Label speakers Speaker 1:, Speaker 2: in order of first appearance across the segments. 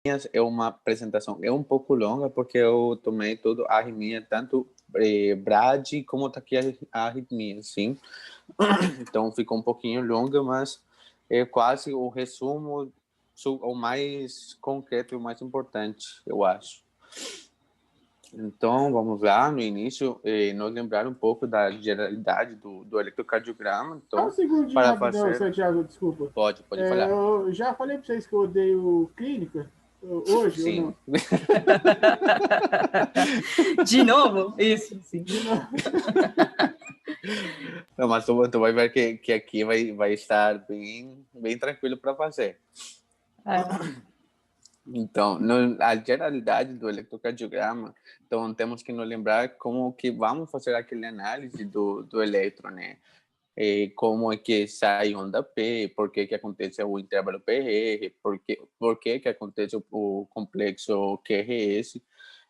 Speaker 1: é uma apresentação é um pouco longa, porque eu tomei tudo a arritmia, tanto Brad como taquiarritmia, sim. Então ficou um pouquinho longa, mas é quase o resumo, o mais concreto e o mais importante, eu acho. Então, vamos lá, no início, nós lembrar um pouco da generalidade do eletrocardiograma.
Speaker 2: Só um
Speaker 1: Então,
Speaker 2: segundinho
Speaker 1: para
Speaker 2: rapidão,
Speaker 1: fazer...
Speaker 2: Santiago, desculpa.
Speaker 1: Pode falar.
Speaker 2: Eu já falei para vocês que eu odeio clínica, hoje ou não?
Speaker 1: Sim.
Speaker 3: De novo? Isso, sim.
Speaker 2: De novo.
Speaker 1: Não, mas tu vai ver que aqui vai estar bem tranquilo para fazer. Então, a generalidade do eletrocardiograma, então temos que nos lembrar como que vamos fazer aquela análise do eletro, né? Como é que sai onda P, por que que acontece o intervalo PR, por que acontece o complexo QRS.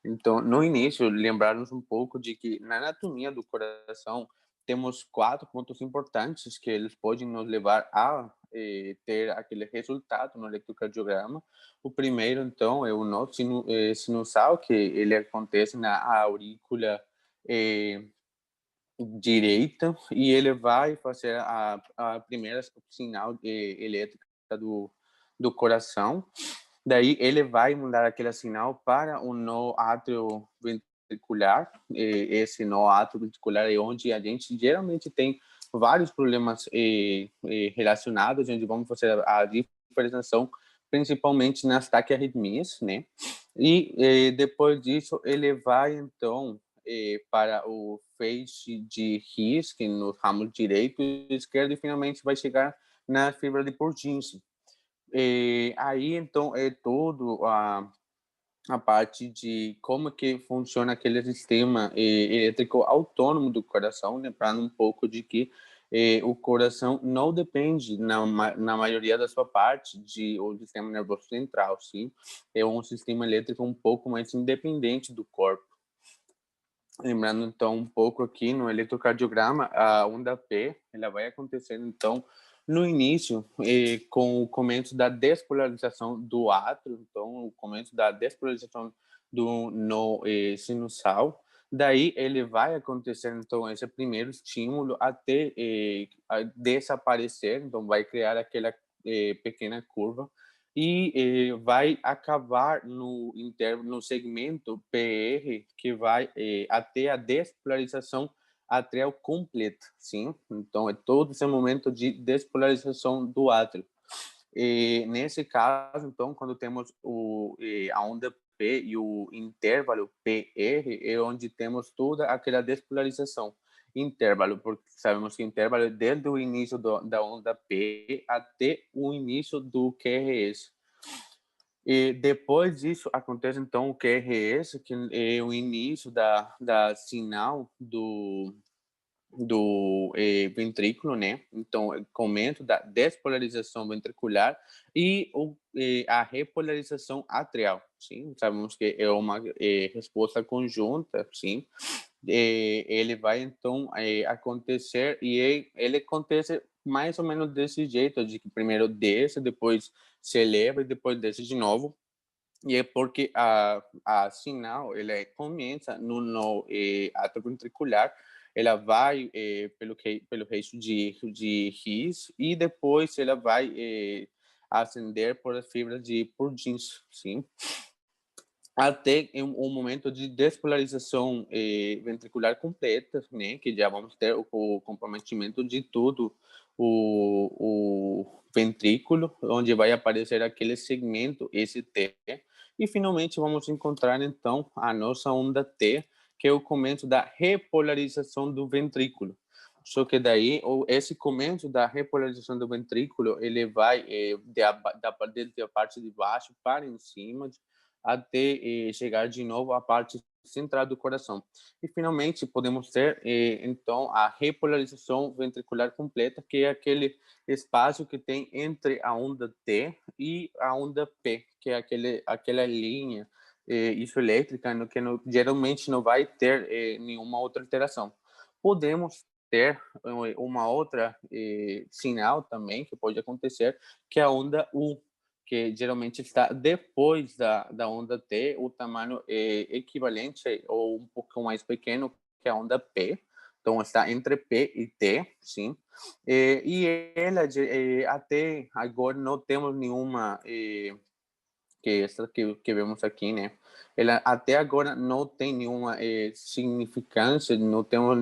Speaker 1: Então, no início, lembrarmos um pouco de que na anatomia do coração temos 4 pontos importantes que eles podem nos levar a ter aquele resultado no eletrocardiograma. O primeiro, então, é o nó sinusal, que ele acontece na aurícula direita, e ele vai fazer a primeira sinal elétrica do coração. Daí ele vai mudar aquele sinal para o nó atrioventricular. Esse nó atrioventricular é onde a gente geralmente tem vários problemas relacionados, onde vamos fazer a diferenciação principalmente nas taquiarritmias, né? E depois disso ele vai então para o feixe de His, no ramo direito e esquerdo, e finalmente vai chegar na fibra de Purkinje. Aí, então, é todo a parte de como que funciona aquele sistema elétrico autônomo do coração, lembrando um pouco de que o coração não depende, na maioria da sua parte, o sistema nervoso central, sim? É um sistema elétrico um pouco mais independente do corpo. Lembrando, então, um pouco aqui no eletrocardiograma, a onda P, ela vai acontecer, então, no início, com o começo da despolarização do átrio, então, o começo da despolarização do nó sinusal. Daí, ele vai acontecer, então, esse primeiro estímulo até desaparecer, então, vai criar aquela pequena curva, e vai acabar no segmento PR, que vai até a despolarização atrial completa, sim? Então, é todo esse momento de despolarização do átrio. Nesse caso, então, quando temos a onda P e o intervalo PR, é onde temos toda aquela despolarização. Intervalo, porque sabemos que intervalo é desde o início da onda P até o início do QRS. E depois disso acontece então o QRS, que é o início da sinal do ventrículo, né? Então, comento da despolarização ventricular e a repolarização atrial, sim? Sabemos que é uma resposta conjunta, sim? Ele vai, então, acontecer, e ele acontece mais ou menos desse jeito, de que primeiro desce, depois se eleva e depois desce de novo. E é porque a sinal, ela começa no atrioventricular, ela vai pelo eixo de His, e depois ela vai ascender por as fibras de Purkinje, sim? Até um momento de despolarização ventricular completa, né? Que já vamos ter o comprometimento de todo o ventrículo, onde vai aparecer aquele segmento ST, e finalmente vamos encontrar então a nossa onda T, que é o começo da repolarização do ventrículo. Só que daí, esse começo da repolarização do ventrículo, ele vai desde a parte de baixo para em cima, até chegar de novo à parte central do coração. E finalmente podemos ter então a repolarização ventricular completa, que é aquele espaço que tem entre a onda T e a onda P, que é aquela linha isoelétrica que geralmente não vai ter nenhuma outra alteração. Podemos ter uma outra sinal também que pode acontecer, que é a onda U, que geralmente está depois da onda T, o tamanho é equivalente ou um pouco mais pequeno que a onda P. Então, está entre P e T, sim. E ela, até agora, não temos nenhuma, que essa que vemos aqui, né? Ela até agora não tem nenhuma significância, não temos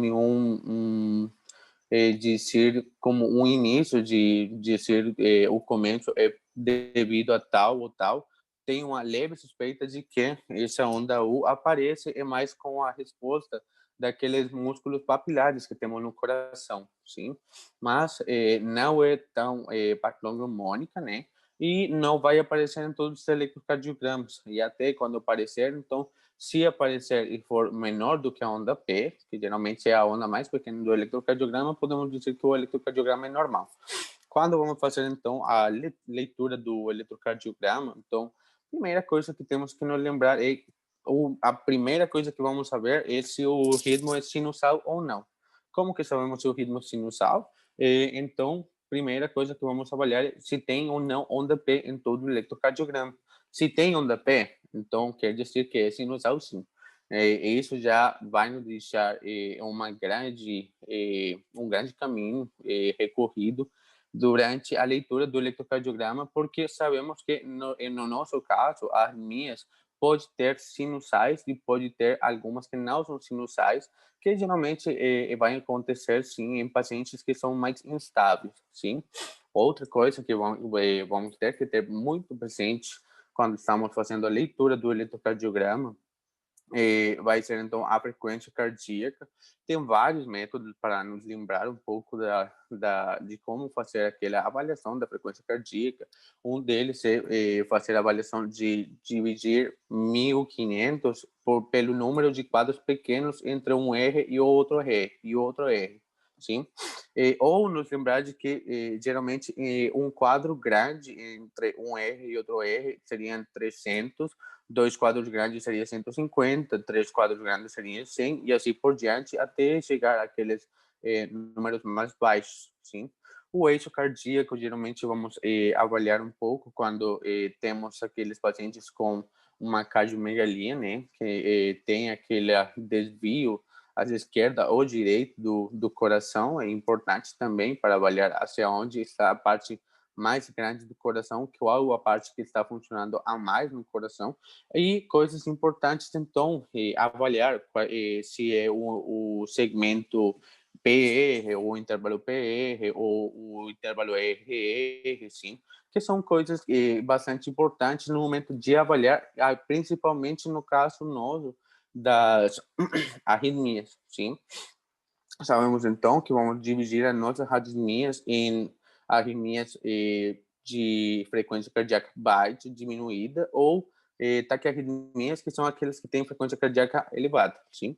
Speaker 1: de ser como um início, de ser o começo é devido a tal ou tal. Tem uma leve suspeita de que essa onda U aparece é mais com a resposta daqueles músculos papilares que temos no coração, sim? Mas não é tão patognomônica, né? E não vai aparecer em todos os eletrocardiogramas. E até quando aparecer, então, se aparecer e for menor do que a onda P, que geralmente é a onda mais pequena do eletrocardiograma, podemos dizer que o eletrocardiograma é normal. Quando vamos fazer, então, a leitura do eletrocardiograma, então, a primeira coisa que temos que nos lembrar é, a primeira coisa que vamos saber é se o ritmo é sinusal ou não. Como que sabemos se o ritmo é sinusal? Então, primeira coisa que vamos avaliar é se tem ou não onda P em todo o eletrocardiograma. Se tem onda P, então quer dizer que é sinusal sim. Isso já vai nos deixar um grande caminho recorrido durante a leitura do eletrocardiograma, porque sabemos que no nosso caso, as arritmias pode ter sinusais e pode ter algumas que não são sinusais, que geralmente vai acontecer sim em pacientes que são mais instáveis, sim. Outra coisa que vamos ter que ter muito presente quando estamos fazendo a leitura do eletrocardiograma vai ser então a frequência cardíaca. Tem vários métodos para nos lembrar um pouco de como fazer aquela avaliação da frequência cardíaca. Um deles é fazer a avaliação de dividir 1.500 pelo número de quadros pequenos entre um R e outro R, sim? Ou nos lembrar de que geralmente um quadro grande entre um R e outro R seriam 300, dois quadros grandes seria 150, três quadros grandes seria 100 e assim por diante até chegar àqueles números mais baixos, sim? O eixo cardíaco geralmente vamos avaliar um pouco quando temos aqueles pacientes com uma cardiomegalia, né, que tem aquele desvio à esquerda ou direita do coração. É importante também para avaliar hacia onde está a parte mais grande do coração, qual a parte que está funcionando a mais no coração, e coisas importantes, então, avaliar se é o segmento PR, ou o intervalo PR, ou o intervalo RR, sim, que são coisas bastante importantes no momento de avaliar, principalmente no caso nosso das arritmias, sim. Sabemos, então, que vamos dividir as nossas arritmias em arritmias de frequência cardíaca baixa, diminuída, ou taquiarritmias, que são aquelas que têm frequência cardíaca elevada, sim?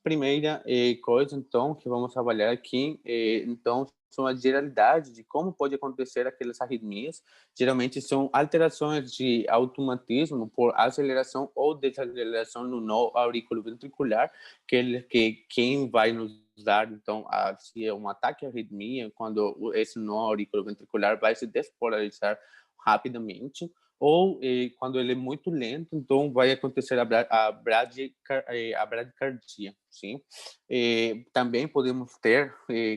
Speaker 1: Primeira coisa, então, que vamos avaliar aqui, então, são a geralidade de como pode acontecer aquelas arritmias. Geralmente são alterações de automatismo por aceleração ou desaceleração no nó auriculoventricular, que quem vai nos dar, então, se é um ataque à arritmia, quando esse nó auriculoventricular vai se despolarizar rapidamente, ou quando ele é muito lento, então vai acontecer a bradicardia, sim? Também podemos ter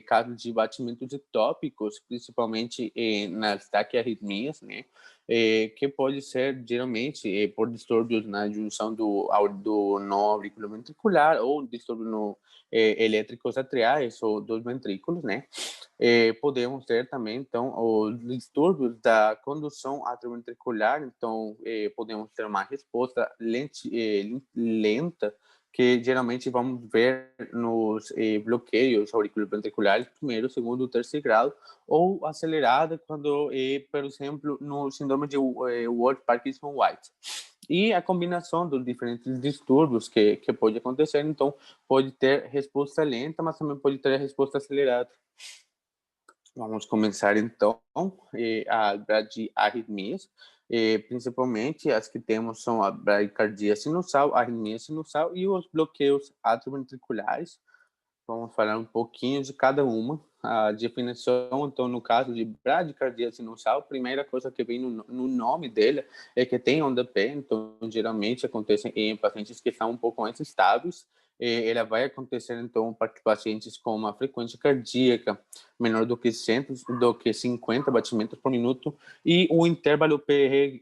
Speaker 1: casos de batimentos ectópicos, principalmente nas taquiarritmias, né? Que pode ser geralmente por distúrbios na junção do nó auriculoventricular ou distúrbios no, elétricos atriais ou dos ventrículos, né? Podemos ter também, então, os distúrbios da condução atrioventricular, então, podemos ter uma resposta lenta, que geralmente vamos ver nos bloqueios auriculoventriculares, primeiro, segundo, terceiro grau, ou acelerada quando, por exemplo, no síndrome de Ward-Parkinson-White. E a combinação dos diferentes distúrbios que pode acontecer, então, pode ter resposta lenta, mas também pode ter resposta acelerada. Vamos começar então a bradiarritmias, principalmente as que temos são a bradicardia sinusal, a arritmia sinusal e os bloqueios atrioventriculares. Vamos falar um pouquinho de cada uma. A definição, então, no caso de bradicardia sinusal, a primeira coisa que vem no nome dele é que tem onda P, então, geralmente acontece em pacientes que são um pouco mais estáveis. Ela vai acontecer, então, para pacientes com uma frequência cardíaca menor do que 100, do que 50 batimentos por minuto, e o intervalo PR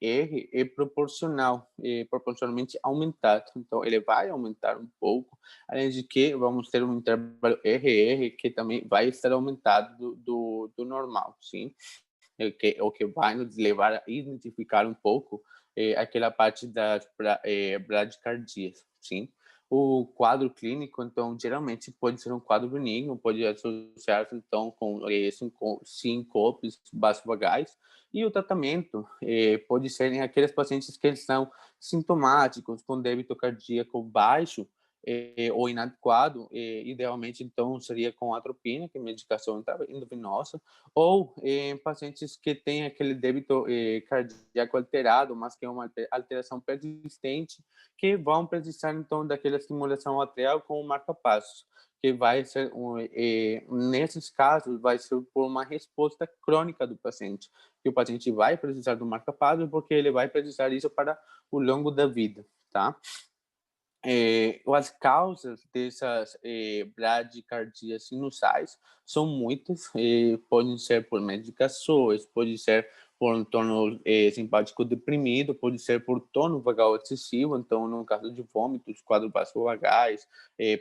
Speaker 1: é proporcional, proporcionalmente aumentado. Então, ele vai aumentar um pouco, além de que vamos ter um intervalo RR que também vai estar aumentado do normal, sim? O que vai nos levar a identificar um pouco aquela parte das bradicardias, sim? O quadro clínico, então, geralmente pode ser um quadro benigno, pode associar-se, então, com síncopes vasovagais, e o tratamento pode ser em aqueles pacientes que são sintomáticos, com débito cardíaco baixo, ou inadequado, idealmente, então, seria com atropina, que é medicação endovenosa, ou em pacientes que têm aquele débito cardíaco alterado, mas que é uma alteração persistente, que vão precisar, então, daquela estimulação atrial com o marca-passos, que vai ser, nesses casos, vai ser por uma resposta crônica do paciente, que o paciente vai precisar do marca-passos porque ele vai precisar isso para o longo da vida, tá? As causas dessas bradicardias sinusais são muitas, podem ser por medicações, pode ser por um tono simpático deprimido, pode ser por tono vagal excessivo, então no caso de vômitos, quadros vasovagais,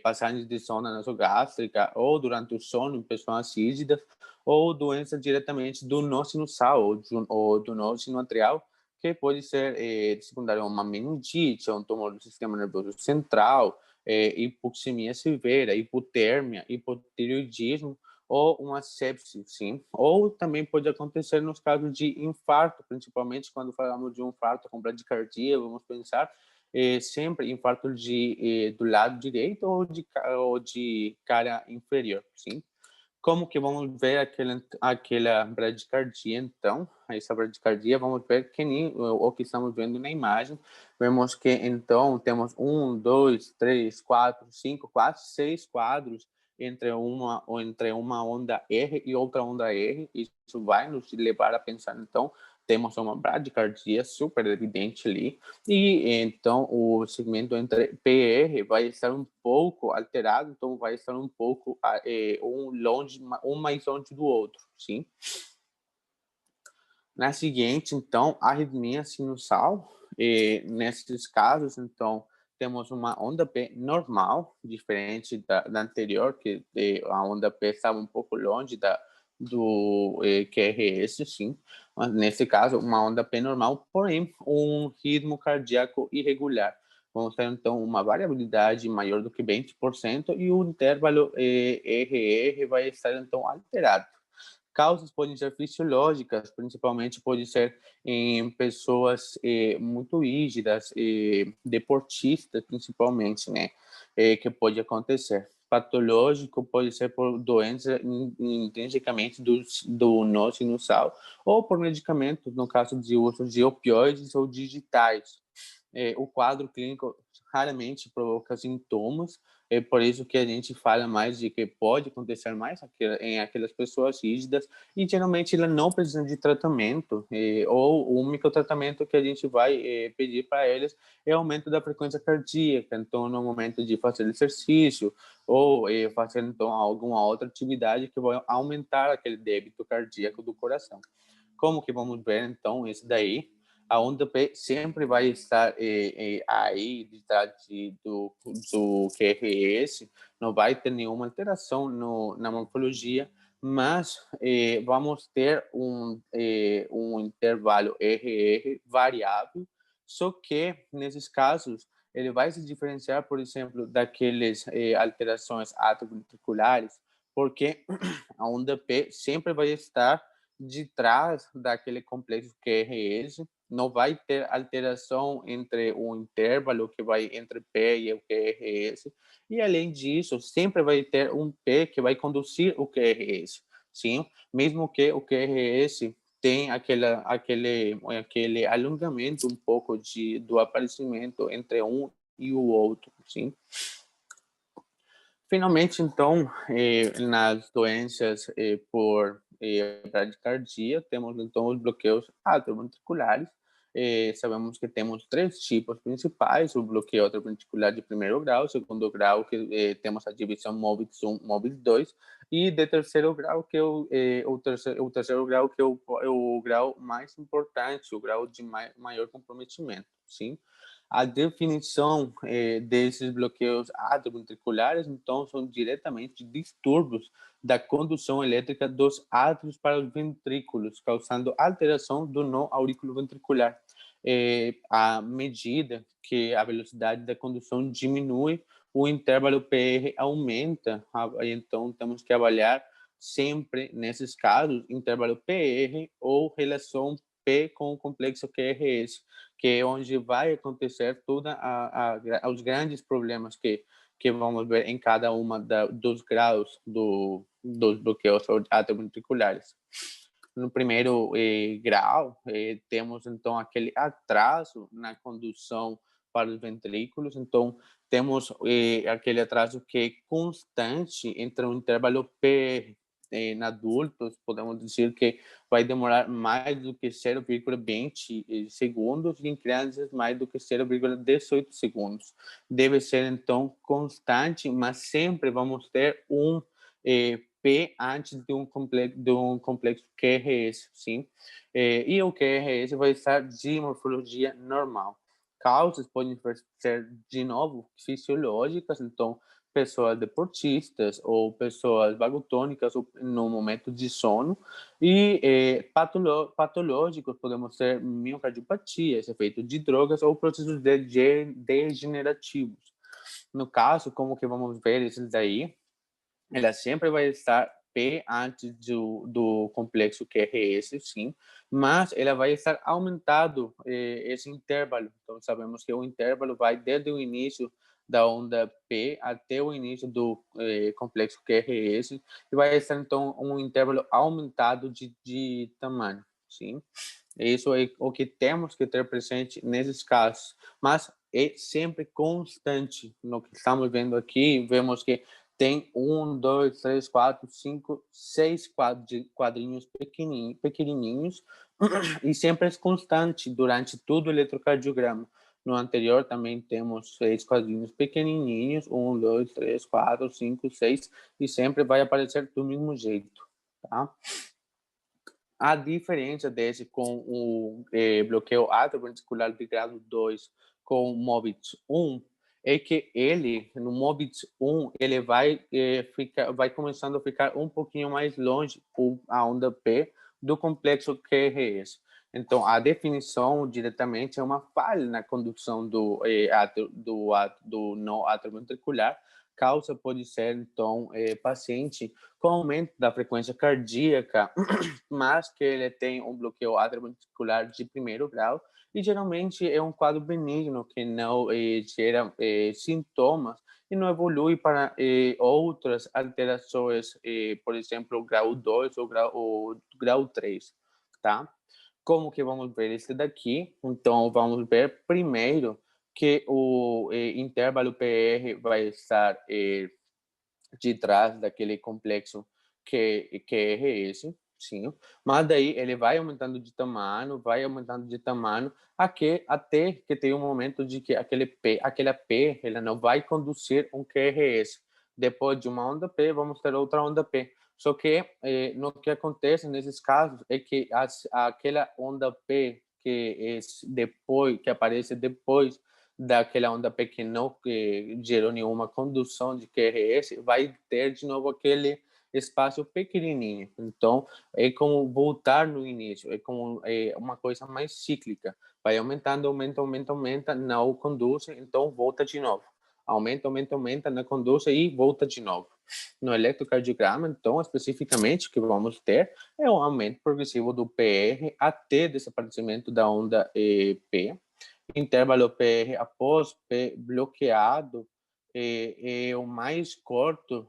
Speaker 1: passagens de sonda nasogástrica, ou durante o sono em pessoas rígidas, ou doença diretamente do nó sinusal ou do nó sinoatrial, que pode ser secundário a uma meningite, a um tumor do sistema nervoso central, hipoxemia severa, hipotérmia, hipotireoidismo ou uma sepse, sim. Ou também pode acontecer nos casos de infarto, principalmente quando falamos de um infarto com bradicardia, vamos pensar sempre infarto do lado direito ou de cara inferior, sim. Como que vamos ver aquela bradicardia, então? Essa bradicardia, vamos ver que nem o que estamos vendo na imagem. Vemos que, então, temos 1, 2, 3, 4, 5, quase 6 quadros entre uma onda R e outra onda R. Isso vai nos levar a pensar, então, temos uma bradicardia super evidente ali. E então o segmento entre PR vai estar um pouco alterado, então vai estar um pouco um mais longe do outro, sim? Na seguinte, então, arritmia sinusal, nesses casos, então, temos uma onda P normal, diferente da anterior, que a onda P estava um pouco longe do QRS, sim. Mas, nesse caso, uma onda P normal, porém, um ritmo cardíaco irregular. Vamos ter, então, uma variabilidade maior do que 20% e o intervalo RR vai estar, então, alterado. Causas podem ser fisiológicas, principalmente pode ser em pessoas muito rígidas, deportistas principalmente, né? Que pode acontecer. Patológico pode ser por doença intrinsecamente do nó sinusal ou por medicamentos, no caso de uso de opioides ou digitais. O quadro clínico raramente provoca sintomas, é por isso que a gente fala mais de que pode acontecer mais em aquelas pessoas rígidas e geralmente ela não precisa de tratamento, ou o único tratamento que a gente vai pedir para eles é aumento da frequência cardíaca, então no momento de fazer exercício ou fazer então alguma outra atividade que vai aumentar aquele débito cardíaco do coração. Como que vamos ver então isso daí? A onda P sempre vai estar aí detrás do QRS, não vai ter nenhuma alteração na morfologia, mas vamos ter um intervalo RR variável, só que nesses casos ele vai se diferenciar, por exemplo, daqueles alterações atrioventriculares, porque a onda P sempre vai estar de trás daquele complexo QRS, não vai ter alteração entre o intervalo que vai entre P e o QRS, e além disso, sempre vai ter um P que vai conduzir o QRS, sim? Mesmo que o QRS tem aquele alongamento um pouco do aparecimento entre um e o outro, sim? Finalmente, então, nas doenças por bradicardia, temos então os bloqueios atrioventriculares. Sabemos que temos três tipos principais: o bloqueio atrioventricular de primeiro grau, segundo grau, que temos a divisão MOBITS 1, MOBITS 2, e de terceiro grau, que é o terceiro grau, que é o grau mais importante, o grau de maior comprometimento, sim? A definição desses bloqueios atrioventriculares, então, são diretamente distúrbios da condução elétrica dos átrios para os ventrículos, causando alteração do nó auriculoventricular. À medida que a velocidade da condução diminui, o intervalo PR aumenta, então temos que avaliar sempre, nesses casos, intervalo PR ou relação P com o complexo QRS, que é onde vai acontecer os grandes problemas que vamos ver em cada uma dos graus dos bloqueios atrioventriculares. No primeiro grau, temos então aquele atraso na condução para os ventrículos, então temos aquele atraso que é constante entre o intervalo P em adultos, podemos dizer que vai demorar mais do que 0,20 segundos e em crianças mais do que 0,18 segundos. Deve ser, então, constante, mas sempre vamos ter um P antes de um complexo QRS, sim? E o QRS vai estar de morfologia normal. Causas podem ser, de novo, fisiológicas, então, pessoas deportistas ou pessoas vagotônicas no momento de sono, e patológicos podemos ser miocardiopatias, efeito de drogas ou processos degenerativos. No caso, como que vamos ver esses daí, ela sempre vai estar P antes do complexo QRS, sim, mas ela vai estar aumentado esse intervalo. Então, sabemos que o intervalo vai desde o início da onda P até o início do complexo QRS e vai estar, então, um intervalo aumentado de tamanho, sim. Isso é o que temos que ter presente nesses casos, mas é sempre constante. No que estamos vendo aqui, vemos que tem 1, 2, 3, 4, 5, 6 quadrinhos pequenininhos e sempre é constante durante todo o eletrocardiograma. No anterior também temos 6 quadrinhos pequenininhos, 1, 2, 3, 4, 5, 6, e sempre vai aparecer do mesmo jeito, tá? A diferença desse com o bloqueio atrioventricular de grau 2 com o MOBITS 1 é que ele, no MOBITS 1, ele vai começando a ficar um pouquinho mais longe a onda P do complexo QRS. Então, a definição diretamente é uma falha na condução do nó atrioventricular. Causa pode ser, então, paciente com aumento da frequência cardíaca, mas que ele tem um bloqueio atrioventricular de primeiro grau, e geralmente é um quadro benigno que não gera sintomas e não evolui para outras alterações, por exemplo, o grau 2 ou grau 3, tá? Como que vamos ver esse daqui? Então, vamos ver primeiro que o intervalo PR vai estar de trás daquele complexo que é esse, sim. Mas daí ele vai aumentando de tamanho, até que tem um momento de que aquela P, ela não vai conduzir um QRS. Depois de uma onda P, vamos ter outra onda P. Só que no que acontece nesses casos é que aquela onda P que aparece depois daquela onda P que não gerou nenhuma condução de QRS, vai ter de novo aquele espaço pequenininho. Então, é como voltar no início, é como uma coisa mais cíclica. Vai aumentando, aumenta, não conduz, então volta de novo. Aumenta, não conduz e volta de novo. No eletrocardiograma, então, especificamente, o que vamos ter é um aumento progressivo do PR até desaparecimento da onda P. Intervalo PR após P bloqueado é o mais curto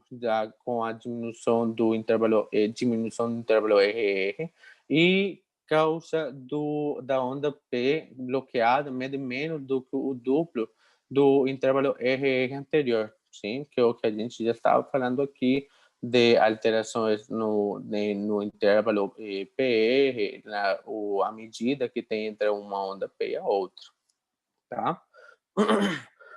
Speaker 1: com a diminuição do intervalo RR, e causa da onda P bloqueada mede menos do que o duplo do intervalo RR anterior. sim, que é o que a gente já estava falando aqui, de alterações no intervalo PR, a medida que tem entre uma onda P e a outra, tá?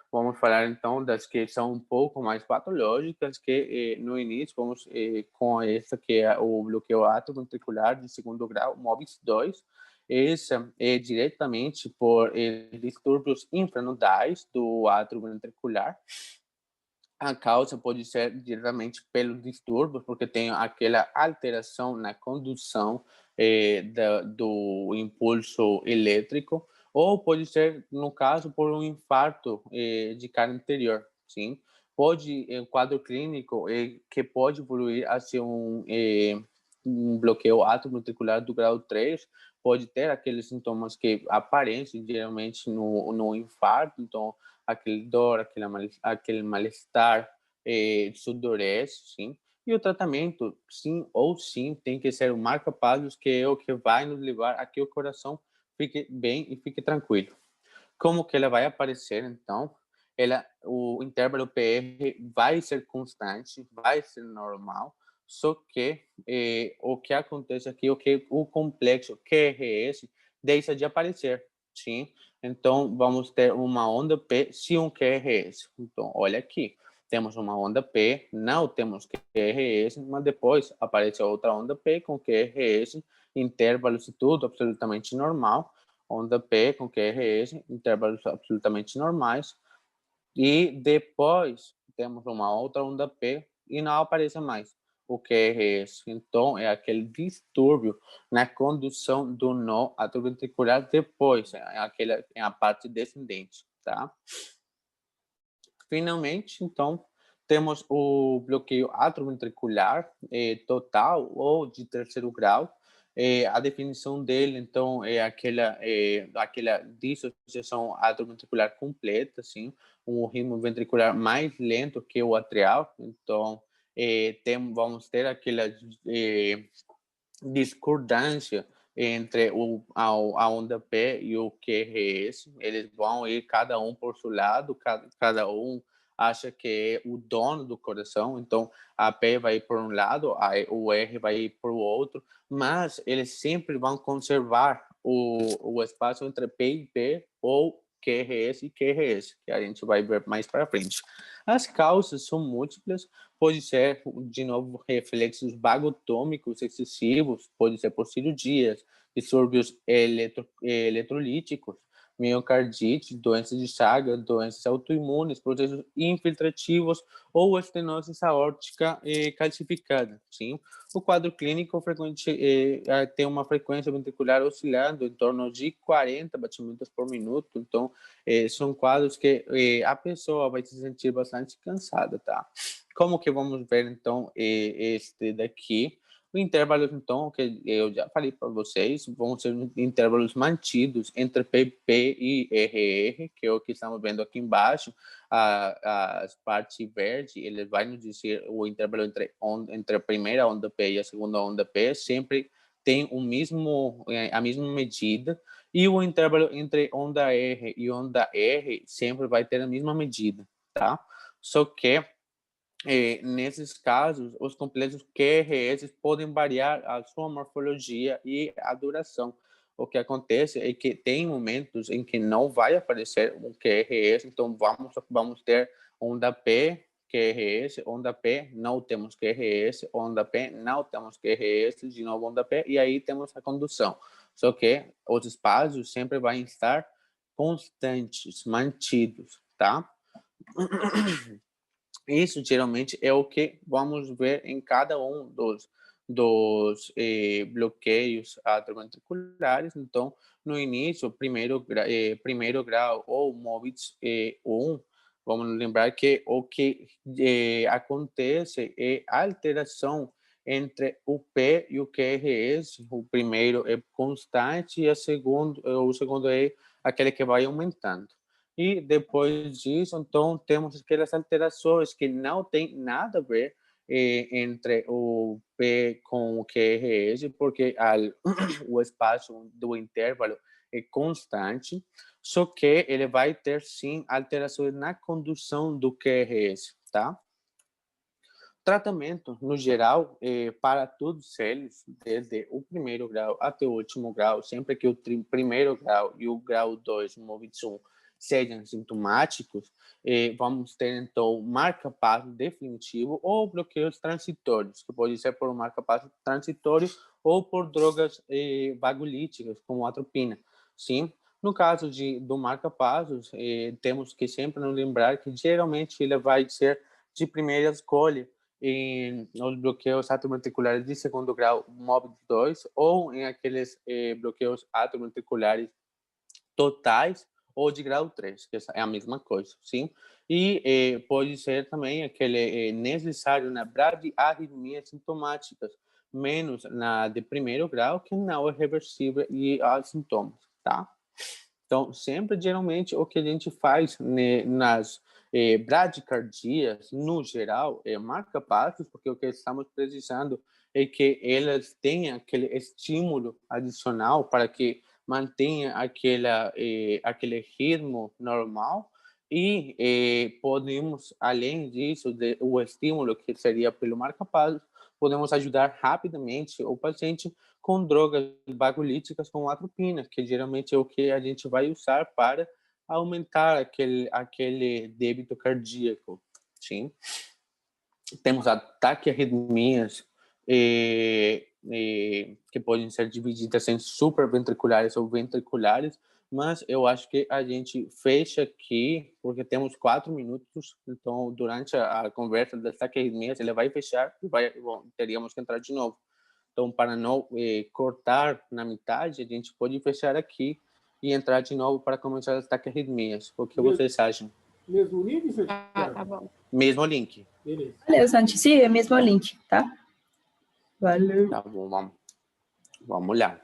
Speaker 1: Vamos falar então das que são um pouco mais patológicas, que no início vamos com essa que é o bloqueio atrioventricular de segundo grau, MOBIS 2. Essa é diretamente por distúrbios infranodais do átrio ventricular. A causa pode ser diretamente pelo distúrbio, porque tem aquela alteração na condução do impulso elétrico, ou pode ser, no caso, por um infarto de cara anterior, sim? Pode, um quadro clínico que pode evoluir a ser um bloqueio atrioventricular do grau 3, pode ter aqueles sintomas que aparecem geralmente no infarto, então aquele dor, aquele mal-estar, sudorese, sim. E o tratamento, sim ou sim, tem que ser o marca-passos, que é o que vai nos levar a que o coração fique bem e fique tranquilo. Como que ela vai aparecer, então? O intervalo PR vai ser constante, vai ser normal, só que o que acontece aqui é que o complexo QRS deixa de aparecer, sim? Então, vamos ter uma onda P sem um QRS. Então, olha aqui, temos uma onda P, não temos QRS, mas depois aparece outra onda P com QRS, intervalos e tudo absolutamente normal, onda P com QRS, intervalos absolutamente normais, e depois temos uma outra onda P e não aparece mais o QRS. Então, é aquele distúrbio na condução do nó atrioventricular depois, é a parte descendente, tá? Finalmente, então, temos o bloqueio atrioventricular total ou de terceiro grau. A definição dele, então, é aquela dissociação atrioventricular completa, assim, um ritmo ventricular mais lento que o atrial. Então, vamos ter aquela discordância entre a onda P e o QRS. Eles vão ir cada um por seu lado, cada um acha que é o dono do coração, então a P vai por um lado, o R vai por outro, mas eles sempre vão conservar o espaço entre P e P, ou QRS e QRS, que a gente vai ver mais para frente. As causas são múltiplas, pode ser, de novo, reflexos vagotômicos excessivos, pode ser por cirurgias, distúrbios eletrolíticos, miocardite, doenças de Chagas, doenças autoimunes, processos infiltrativos ou estenose aórtica calcificada. Sim? O quadro clínico frequente tem uma frequência ventricular oscilando em torno de 40 batimentos por minuto, então são quadros que a pessoa vai se sentir bastante cansada, tá? Como que vamos ver, então, este daqui? O intervalo, então, que eu já falei para vocês, vão ser intervalos mantidos entre PP e RR, que é o que estamos vendo aqui embaixo. A parte verde, ele vai nos dizer o intervalo entre a primeira onda P e a segunda onda P, sempre tem a mesma medida, e o intervalo entre onda R e onda R sempre vai ter a mesma medida, tá? Só que nesses casos, os complexos QRS podem variar a sua morfologia e a duração. O que acontece é que tem momentos em que não vai aparecer um QRS, então vamos ter onda P, QRS, onda P, não temos QRS, onda P, não temos QRS, de novo onda P, e aí temos a condução. Só que os espaços sempre vão estar constantes, mantidos, tá? Isso geralmente é o que vamos ver em cada um dos bloqueios atrioventriculares. Então, no início, primeiro grau ou MOBIS 1, vamos lembrar que o que acontece é a alteração entre o P e o QRS. O primeiro é constante e o segundo é aquele que vai aumentando. E depois disso, então, temos aquelas alterações que não tem nada a ver entre o P com o QRS, porque o espaço do intervalo é constante, só que ele vai ter, sim, alterações na condução do QRS, tá? Tratamento, no geral, para todos eles, desde o primeiro grau até o último grau, sempre que o primeiro grau e o grau 2, o MOVID-1, sejam sintomáticos, vamos ter, então, marca-passo definitivo ou bloqueios transitórios, que pode ser por um marca-passo transitório ou por drogas vagolíticas, como a atropina, sim? No caso do marca-passos, temos que sempre nos lembrar que, geralmente, ele vai ser de primeira escolha, nos bloqueios atrioventriculares de segundo grau MOVID-2 ou em aqueles bloqueios atrioventriculares totais ou de grau 3, que é a mesma coisa, sim? E pode ser também aquele necessário na bradiarritmias sintomáticas, menos na de primeiro grau, que não é reversível e há sintomas, tá? Então, sempre, geralmente, o que a gente faz nas bradicardias, no geral, marca passos, porque o que estamos precisando é que elas tenham aquele estímulo adicional para que mantenha aquele ritmo normal e podemos, além disso, o estímulo que seria pelo marca-passos, podemos ajudar rapidamente o paciente com drogas vagolíticas como a atropina, que geralmente é o que a gente vai usar para aumentar aquele débito cardíaco, sim? Temos ataque-arritmias que podem ser divididas em supraventriculares ou ventriculares, mas eu acho que a gente fecha aqui, porque temos 4 minutos, então durante a conversa das ataque-arritmias ele vai fechar e teríamos que entrar de novo. Então, para não cortar na metade, a gente pode fechar aqui e entrar de novo para começar as ataque-arritmias. O que vocês acham?
Speaker 2: Mesmo link, Santiago?
Speaker 3: Tá bom.
Speaker 1: Mesmo link.
Speaker 2: Beleza.
Speaker 3: Valeu, Santi. Sim, é mesmo o link, tá? Valeu.
Speaker 1: Tá bom, vamos lá.